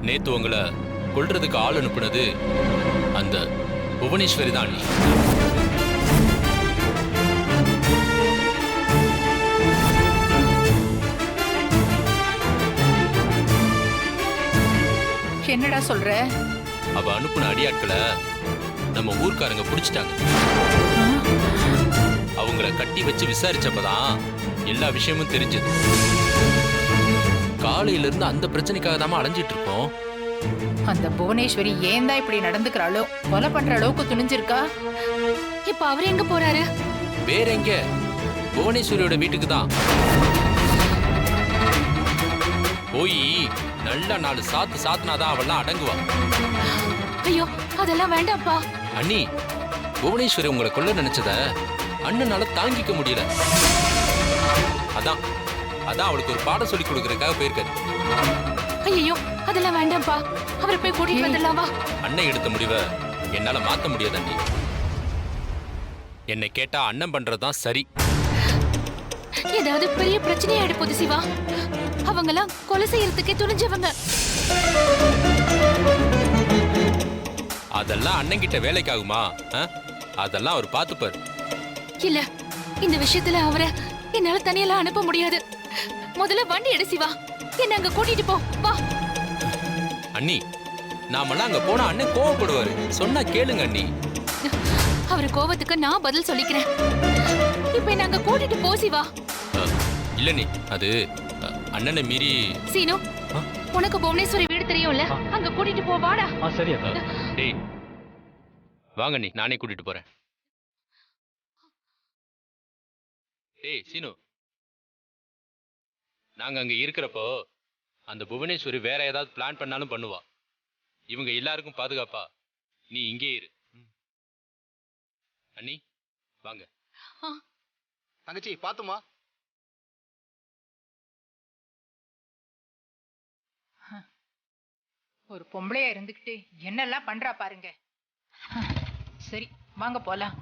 நேத்து உங்களை கொல்றதுக்கு ஆள் அனுப்புனது அந்த புவனேஸ்வரி தான் அண்ணி. என்னடா சொல்ற? அவ அனுப்புன அடியாட்களை நம்ம ஊர்க்காரங்க பிடிச்சிட்டாங்க. அவங்கள கட்டி வச்சு விசாரிச்சப்பதான் எல்லா விஷயமும் தெரிஞ்சது. காலையில இருந்து அந்த பிரச்சனைக்காக தான் அலைஞ்சிட்டு இருக்கோம். அந்த புவனேஸ்வரி ஏன் தான் இப்படி நடந்துக்கிறாளோ? கொலை பண்ற அளவுக்கு துணிஞ்சிருக்கா? இப்ப அவர் எங்க போறாரு? வேற எங்க? புவனேஸ்வரியோட வீட்டுக்கு தான் போய் நல்ல 4 சாத்து சாத்துனாதான் அவெல்லாம் அடங்குவா. ஐயோ, அதெல்லாம் வேண்டாம்ப்பா. அண்ணி, புவனேஸ்வரி உங்களை கொல்ல நினைச்சத அண்ணனால தாங்கிக்க முடியல. அதான் அவளுக்கு ஒரு பாடம் சொல்லி கொடுக்கறதுக்காக போயிருக்காரு. ஐயோ, அதெல்லாம் வேண்டாம்ப்பா. அவரை போய் கூட்டிட்டு வந்துடலாமா? அண்ணன் எடுத்த முடிவை என்னால மாத்த முடியாது அண்ணி. என்னை கேட்டா அண்ணன் பண்றதுதான் சரி. ஏதாவது பெரிய பிரச்சனையா எடுப்போது சிவா. அவங்கெல்லாம் கொலை செய்யறதுக்கே துணிஞ்சவங்க. அதெல்லாம் அண்ணன் கிட்ட வேலைக்காகுமா? அதெல்லாம் அவர் பாத்துப்பாரு. இல்ல, இந்த விஷயத்துல அவரை என்னால தனியெல்லாம் அனுப்ப முடியாது. முதல்ல வண்டி எடு சிவா. என்ன அங்க கூட்டிட்டு போ. வா அண்ணி, நாமெல்லாம் அங்க போனா அண்ணன் கோவப்படுவாரு. சொன்னா கேளுங்க அண்ணி. அவர் கோவத்துக்கு நான் பதில் சொல்லிக்கிறேன். இப்ப என்ன அங்க கூட்டிட்டு போ சிவா. இல்ல நீ, அது அண்ணனை மீறி. சீனு, உனக்கு புவனேஸ்வரி வீடு தெரியும்ல? அங்க கூட்டிட்டு போ. வாடா. சரியா? டேய் வாங்க நீ, நானே கூட்டிட்டு போறேன். டேய் சீனு, நாங்க அங்க இருக்கிறப்போ அந்த புவனேஸ்வரி வேற ஏதாவது பிளான் பண்ணாலும் பண்ணுவா. இவங்க எல்லாருக்கும் பாதுகாப்பா நீ இங்கே இரு. அண்ணி வாங்க. தங்கச்சி பாத்துமா. ஒரு பொம்பளையா இருந்துகிட்டு என்னெல்லாம் பண்றா பாருங்க. சரி வாங்க போலாம்.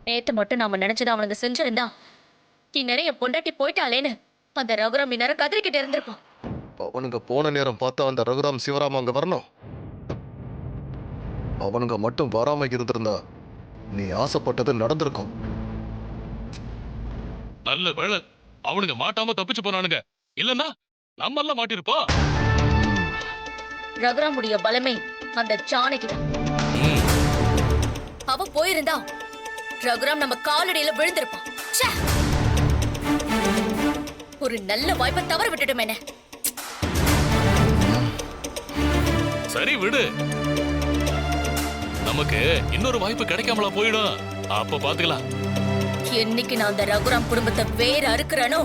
நேத்து மட்டும் நாம நினைச்சது அவனுங்க செஞ்சிருந்தா நிறைய பொண்டாட்டி போயிட்டாலேன்னு அந்த ரகுராம் இந்நேரம் கதறிக்கிட்டு இருந்திருப்பான். அவனுங்க போன நேரம் பார்த்தா அந்த ரகுராம் சிவராம் அங்க வரணும். அவனுங்க மட்டும் வராம இருந்திருந்தா நீ ஆசைப்பட்டது நடந்திருக்கும். நல்ல வேளை அவனுங்க மாட்டாம தப்பிச்சு போனானுங்க. இல்லன்னா நம்ம எல்லாம் மாட்டிருப்போம். ரகுராமுடைய பலமே அந்த ஜானகிதான். அவ போயிருந்தா ரகுராம் நம்ம காலடியில விழுந்திருப்பான். ஒரு நல்ல வாய்ப்பை தவற விட்டுட்டோம். என்ன சரி விடு, நமக்கு இன்னொரு வாய்ப்பு கிடைக்காமலா போயிடும். அப்ப பாத்துக்கலாம். என்னைக்கு நான் அந்த ரகுராம் குடும்பத்தை வேற அறுக்கிறனோ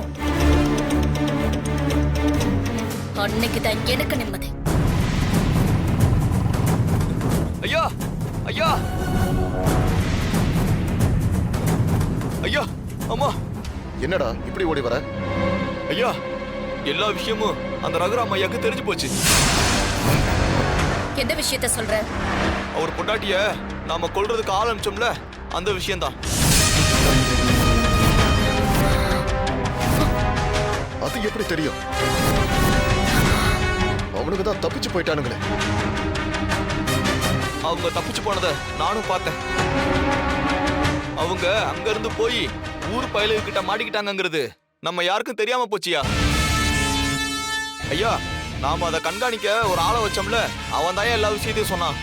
அன்னைக்கு தான் எனக்கு நிம்மதி. ஐயா ஐயா ஐயா அம்மா, என்னடா இப்படி ஓடி வர? ஐயா, எல்லா விஷயமும் அந்த ரகுராம் ஐயாக்கு தெரிஞ்சு போச்சு. எந்த விஷயத்த சொல்ற? அவர் பொண்டாட்டிய நாம கொல்றதுக்கு ஆள் அனுப்பிச்சோம்ல, அந்த விஷயம்தான். அது எப்படி தெரியும்? அவனுக்கு தான் தப்பிச்சு போயிட்டானுங்களே. அவங்க தப்பிச்சு போனதை நானும் பார்த்தேன். அவங்க அங்க இருந்து போய் ஊர் பயலுகிட்ட மாட்டிக்கிட்டாங்கிறது நம்ம யாருக்கும் தெரியாம போச்சியா? ஐயா, நாம அதை கண்காணிக்க ஒரு ஆளை வச்சோம்ல, அவன் தான் எல்லா விஷயத்தையும் சொன்னான்.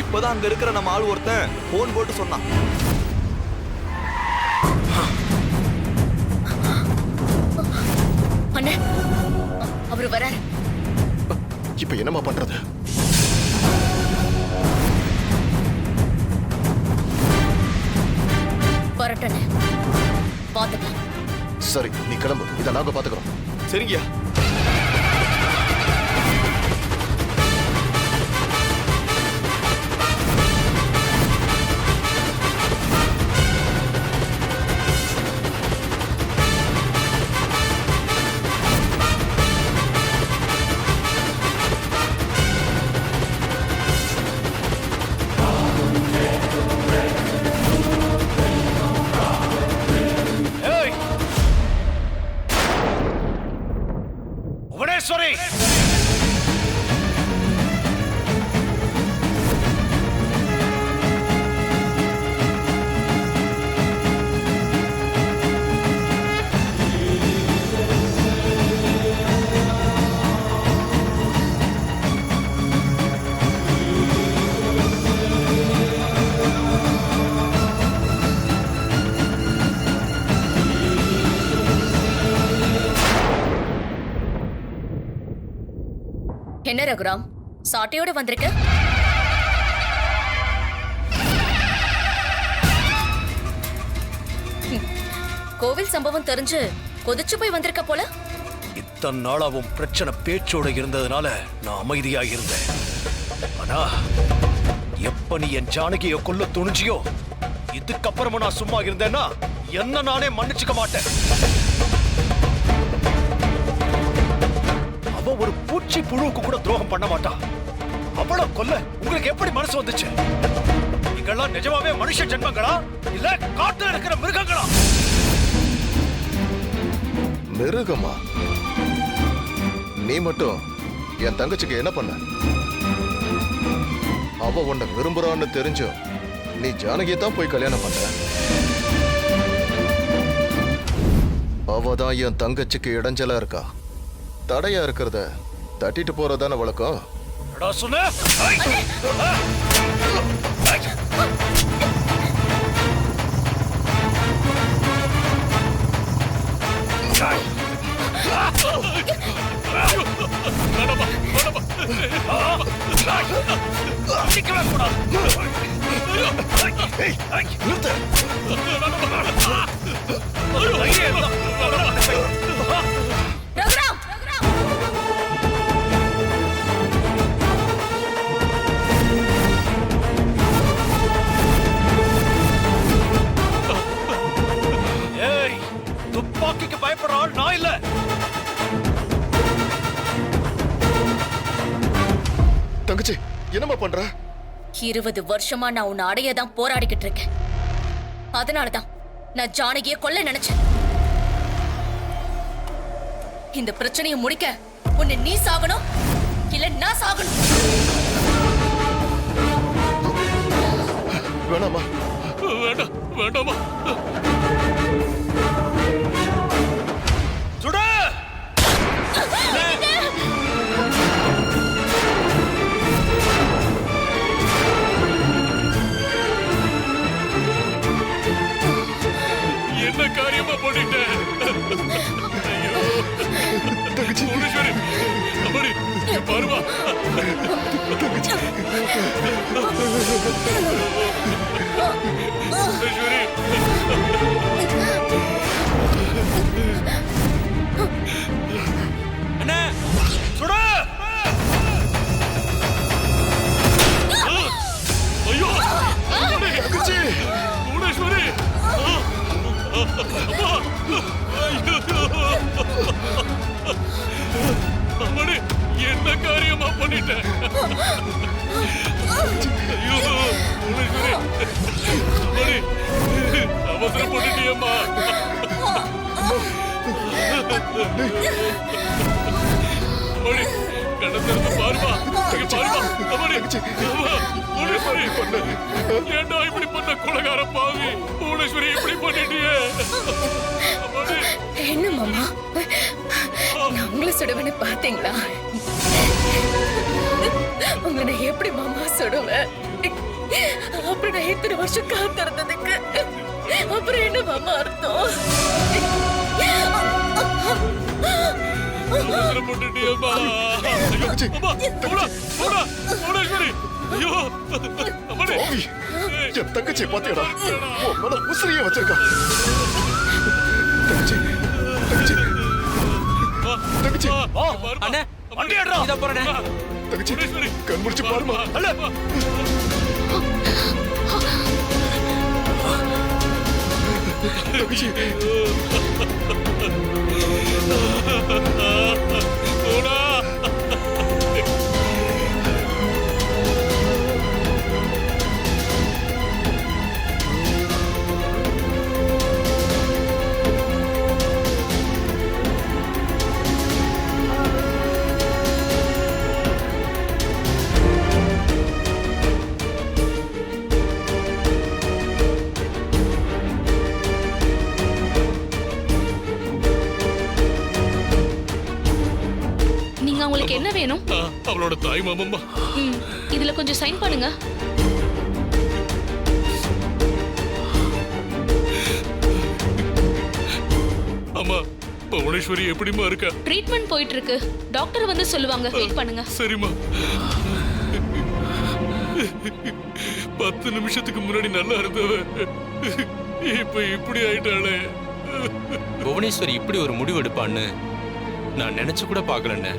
இப்பதான் அங்க இருக்கிற நம்ம ஆள் ஒருத்தன் போன் போட்டு சொன்னான். அண்ணே, அவரு வராரு. இப்ப என்னமா பண்றது? வரட்டனே பாத்துக்கலாம். சரி நீ கிளம்பு, இதை நாங்க பாத்துக்கிறோம். சரிங்கய்யா. புவனேஸ்வரி, என்ன ரகுராம் சாட்டையோட வந்திருக்க? கோவில் சம்பவம் தெரிஞ்சு கொதிச்சு போய் வந்திருக்க போல. இத்தனை நாளாவும் பிரச்சனை பேச்சோட இருந்ததுனால நான் அமைதியா இருந்தேன். ஆனா எப்ப நீ என் ஜானகியை கொல்ல துணிஞ்சியோ, இதுக்கப்புறமா நான் சும்மா இருந்தேன்னா என்ன நானே மன்னிச்சுக்க மாட்டேன். அவ ஒரு பூச்சி புழுவுக்கு கூட துரோகம் பண்ண மாட்டா. அவள கொல்ல உங்களுக்கு எப்படி மனசு வந்துச்சு? நீங்கெல்லாம் நிஜமாவே மனுஷ ஜென்மங்களா இல்ல காட்டுல இருக்கிற மிருகங்களா? மிருகமா? நீ மட்டும் என் தங்கச்சிக்கு என்ன பண்ண? அவ உன்னை விரும்புறான்னு தெரிஞ்சும் நீ ஜானகியை தான் போய் கல்யாணம் பண்ண. அவதான் என் தங்கச்சிக்கு இடைஞ்சலா இருக்கா. தடையா இருக்கிறத தட்டிட்டு போறதான வழக்கம். துப்பாக்கிக்கு பயப்படுற ஆள் நான் இல்ல. தங்கச்சி என்னமா பண்ற? 20 வருஷமா நான் உன்னை அடையதான் போராடிக்கிட்டு இருக்கேன். அதனாலதான் நான் ஜானகியை கொல்ல நினைச்சேன். இந்த பிரச்சனையை முடிக்க உன்னை நீ சாகணும் இல்ல நான் சாகணும். வேணாமா? வேண்டாமா? சுடு! என்ன காரியமா பண்ணிட்டேன்? புவனேஸ்வரி, அம்மாடி, இங்க பாருமா. புவனேஸ்வரி, அண்ணே, சுடு! ஐயோ, புவனேஸ்வரி, அம்மாடி, என்ன காரியமா பண்ணிட்டேன்? ஐயோ, புவனேஸ்வரி, அம்மாடி, அவசரப்பட்டுட்டியம்மா. அம்மாடி, கண்ணை திறந்து பாருமா. இங்க பாருமா. அம்மாடி, புவனேஸ்வரி, ஏண்டா இப்படி பண்ண கொலைகார பாவி? புவனேஸ்வரி இப்படி பண்ணிட்டியே? அம்மாடி, என்ன மாமா, நான் உங்களை சுடுவேன்னு பாத்தீங்களா? உங்களை நான் எப்படி மாமா சுடுவேன்? அப்புறம் நான் இத்தனை வருஷம் காத்திருந்ததுக்கு அப்புறம் என்ன மாமா அர்த்தம்? அவசரப்பட்டுட்டியேம்மா. ஐயோ, அம்மா, புவனேஸ்வரி, ஐயோ, அம்மாடி, என் தங்கச்சி பாத்தியடா உன் மேல உசிரியே வச்சிருக்கா தங்கச்சி தங்கச்சி தங்கச்சி அண்ணே வண்டி எடுறா. இத போறேன் தங்கச்சி கண் முடிச்சு பாருமா அல்ல. தங்கச்சி போடா. நீங்க உங்களுக்கு என்ன வேணும்? அவளோட தாய் மாமம்மா. இதுல கொஞ்சம் சைன் பண்ணுங்க. அம்மா புவனேஸ்வரி எப்படிமா இருக்கா? ட்ரீட்மெண்ட் போயிட்டு இருக்கு. டாக்டர் வந்து சொல்லுவாங்க. வெயிட் பண்ணுங்க. சரிம்மா. 10 நிமிஷத்துக்கு முன்னாடி நல்லா இருந்தவ இப்ப இப்படி ஆயிட்டாளே. புவனேஸ்வரி இப்படி ஒரு முடிவு எடுப்பான்னு நான் நினைச்சு கூட பார்க்கலண்ணே.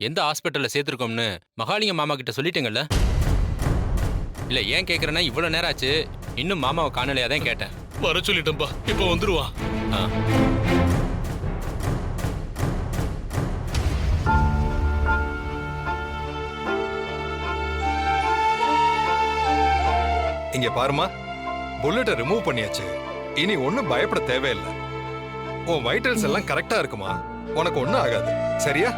எந்த ஹாஸ்பிட்டல்ல சேர்த்திருக்கோம்னு மகாலிங்க மாமா கிட்ட சொல்லிட்டீங்கல்ல? இல்ல ஏன் கேக்குறேன்னா இவ்வளவு நேரம் ஆச்சு, இன்னும் மாமாவை காணலையா தான் கேட்டேன். வர சொல்லிட்டேன்பா, இப்ப வந்துருவா. இங்க பாருமா, புல்லட்டை ரிமூவ் பண்ணியாச்சு. இனி ஒண்ணும் பயப்பட தேவையில்லை. உன் வைட்டல்ஸ் எல்லாம் கரெக்டா இருக்குமா? உனக்கு ஒண்ணும் ஆகாது, சரியா?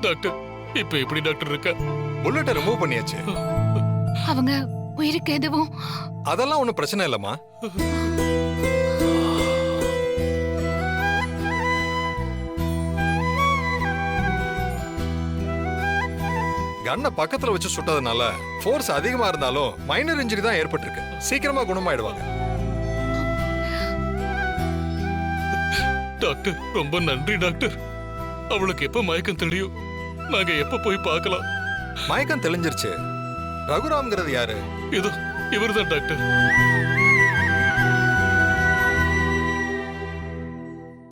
டாக்டர், இப்ப எப்படி டாக்டர் இருக்கா? புல்லட்டை ரிமூவ் பண்ணியாச்சு. அவங்க உயிருக்கு எதுவும்? அதெல்லாம் ஒண்ணும் பிரச்சனை இல்லம்மா. கண்ணை பக்கத்துல வச்சு சுட்டதுனால ஃபோர்ஸ் அதிகமா இருந்தாலும் மைனர் இன்ஜுரி தான் ஏற்பட்டிருக்கு. சீக்கிரமா குணமாயிடுவாங்க. டாக்டர், ரொம்ப நன்றி டாக்டர். அவளுக்கு எப்ப மயக்கம் தெரியும்? நாங்க எப்ப போய் பார்க்கலாம்? மயக்கம் தெளிஞ்சிருச்சு. ரகுராம்ங்கிறது யாரு? இதோ இவர்தான் டாக்டர்.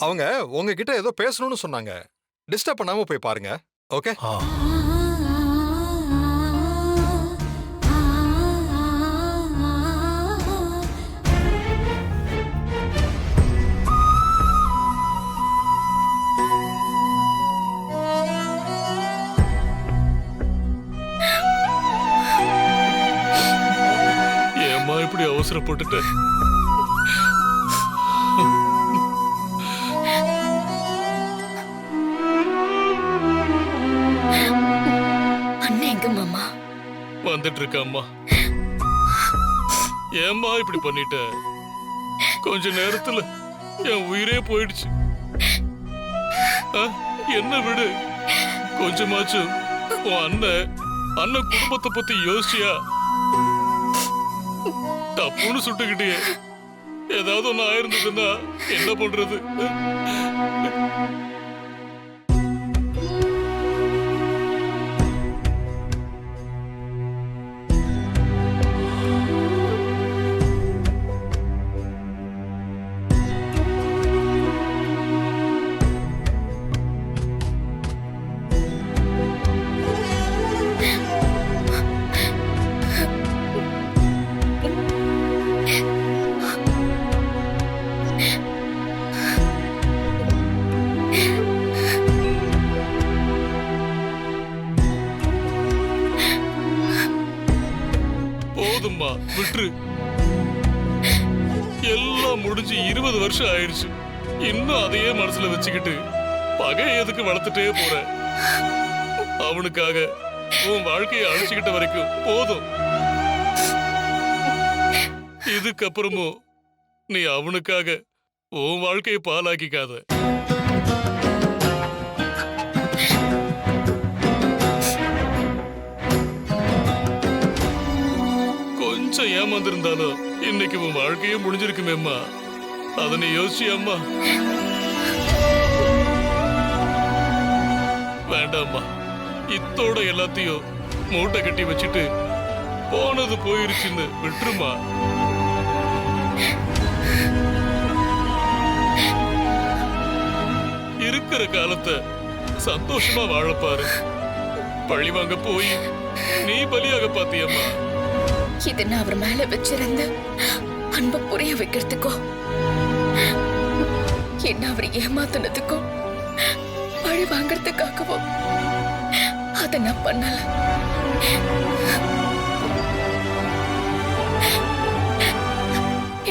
அவங்க உங்ககிட்ட ஏதோ பேசணும்னு சொன்னாங்க. டிஸ்டர்ப் பண்ணாம போய் பாருங்க. ஓகே? ஏம்மா இப்படி அவசரப்பட்டுட்டேன். அண்ணன் எங்க மாமா? வந்துட்டு இருக்க அம்மா. ஏம்மா இப்படி பண்ணிட்ட? கொஞ்ச நேரத்துல என் உயிரே போயிடுச்சு. என்ன விடு, கொஞ்சமாச்சும் உன் அண்ணன் குடும்பத்தை பத்தி யோசிச்சியா? தப்புன்னு சுட்டுக்கிட்டே ஏதாவது ஒண்ணு ஆயிருந்ததுன்னா என்ன பண்றது? போதும்மா, விட்டுரு. எல்லாம் முடிஞ்சு 20 வருஷம் ஆயிடுச்சு. இன்னும் அதையே மனசுல வச்சுக்கிட்டு பகை எதுக்கு வளர்த்துட்டே போற? அவனுக்காக உன் வாழ்க்கையை அழிச்சுக்கிட்ட வரைக்கும் போதும். இதுக்கப்புறமும் நீ அவனுக்காக உன் வாழ்க்கையை பாலாக்கிக்காத. கொஞ்சம் ஏமாந்திருந்தாலும் இன்னைக்கு உன் வாழ்க்கையே முடிஞ்சிருக்குமேம்மா. அத நீ யோசிச்சியம்மா? வேண்டாம்மா, இத்தோட எல்லாத்தையும் மூட்டை கட்டி வச்சுட்டு போனது போயிருச்சுன்னு விட்டுருமா. இருக்கிற காலத்தை சந்தோஷமா வாழப்பாரு. பழி வாங்க போய் நீ பலியாக பாத்தியம்மா. இது நான் அவர் மேல வச்சிருந்த அன்பை புரிய வைக்கிறதுக்கோ, என்ன அவர் ஏமாத்தினதுக்கோ, பழி வாங்கறதுக்காகவோ அதை நான் பண்ணல.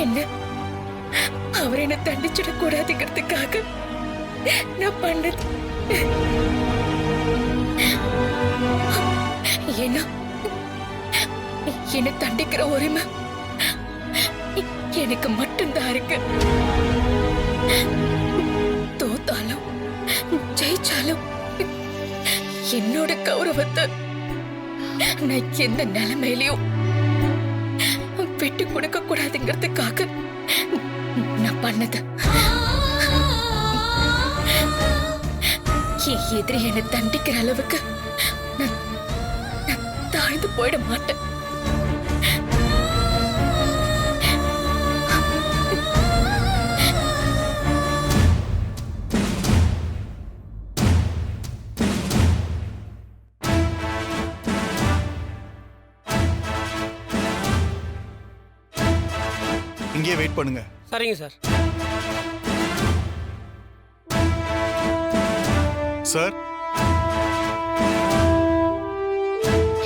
என்ன அவர் என்ன தண்டிச்சிடக் கூடாதுங்கிறதுக்காக நான் பண்ணது. ஏன்னா என்ன தண்டிக்கிற உரிமை எனக்கு மட்டும்தான் இருக்கு. தோத்தாலும் ஜெயிச்சாலும் என்னோட கௌரவத்தை நான் எந்த நிலைமையிலையும் விட்டு கொடுக்க கூடாதுங்கிறதுக்காக நான் பண்ணது. என் எதிரி என்னை தண்டிக்கிற அளவுக்கு நான் தாழ்ந்து போயிட மாட்டேன். இங்கே வெயிட் பண்ணுங்க. சரிங்க சார். சார்,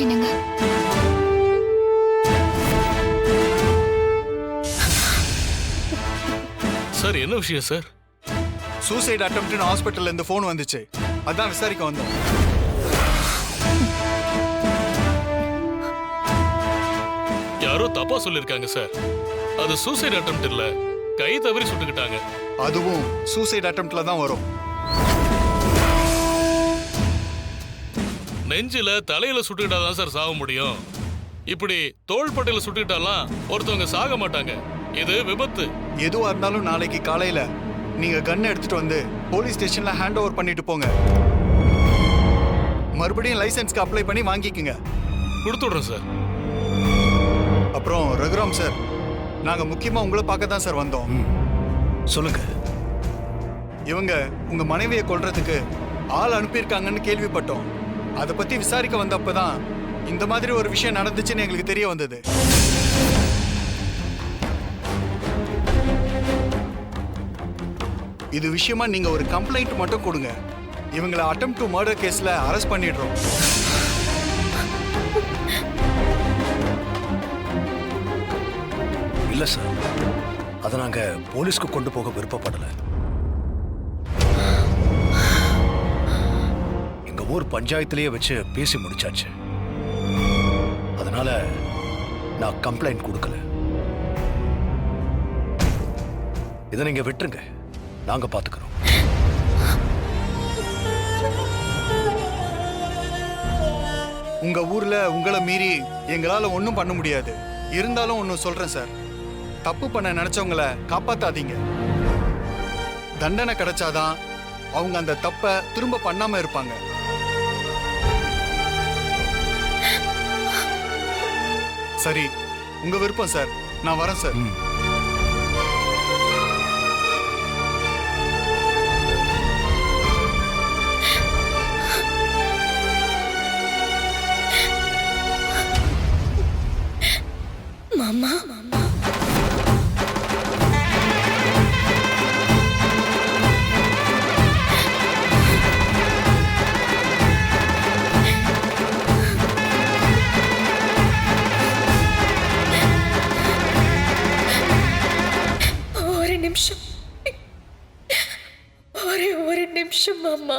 என்னங்க? சார், என்ன விஷயம் சார்? சூசைட் அட்டெம்ப்ட்னு ஹாஸ்பிட்டல்ல இருந்து ஃபோன் வந்துச்சு. அதான் விசாரிக்க வந்தோம். யாரோ தப்பா சொல்லிருக்காங்க சார். அது சூசைட் அட்டெம்ப்ட் இல்ல, கை தவறி சுட்டுக்கிட்டாங்க. அதுவும் சூசைட் அட்டெம்ப்ட்ல தான் வரும். நெஞ்சில தலையில சுட்டுக்கிட்டாதான் சார் சாக முடியும். இப்படி தோள்பட்டையில சுட்டுக்கிட்டாலாம் ஒருத்தவங்க சாக மாட்டாங்க. இது விபத்து. எதுவா இருந்தாலும் நாளைக்கு காலையில நீங்க கன் எடுத்துட்டு வந்து போலீஸ் ஸ்டேஷன்ல ஹேண்ட் ஓவர் பண்ணிட்டு போங்க. மறுபடியும் லைசென்ஸ்க்கு அப்ளை பண்ணி வாங்கிக்கங்க. கொடுத்துடுறோம் சார். அப்புறம் ரகுராம் சார், நாங்க முக்கியமா உங்களை பார்க்க தான் சார் வந்தோம். சொல்லுங்க. இவங்க உங்க மனைவியை கொல்றதுக்கு ஆள் அனுப்பியிருக்காங்கன்னு கேள்விப்பட்டோம். அதை பத்தி விசாரிக்க வந்தப்பதான் இந்த மாதிரி ஒரு விஷயம் நடந்துச்சுன்னு எங்களுக்கு தெரிய வந்தது. இது விஷயமா நீங்க ஒரு கம்ப்ளைண்ட் மட்டும் கொடுங்க. இவங்களை அட்டெம்ப்ட் டு மர்டர் கேஸ்ல அரெஸ்ட் பண்ணிடுறோம். இல்ல சார், அதை நாங்க போலீஸ்க்கு கொண்டு போக விருப்பப்படல. எங்க ஊர் பஞ்சாயத்திலேயே வச்சு பேசி முடிச்சாச்சு. அதனால நான் கம்ப்ளைண்ட் கொடுக்கல. இதை நீங்க விட்டுருங்க, நாங்க பாத்துக்கிறோம். உங்க ஊர்ல உங்களை மீறி எங்களால ஒன்றும் பண்ண முடியாது. இருந்தாலும் ஒன்று சொல்றேன் சார், தப்பு பண்ண நினைச்சவங்கள காப்பாத்தாதீங்க. தண்டனை கிடைச்சாதான் அவங்க அந்த தப்பை திரும்ப பண்ணாம இருப்பாங்க. சரி, உங்க விருப்பம் சார். நான் வரேன் சார். மாமா ஒரு நிமிஷம், ஒரே ஒரு நிமிஷம் மாமா.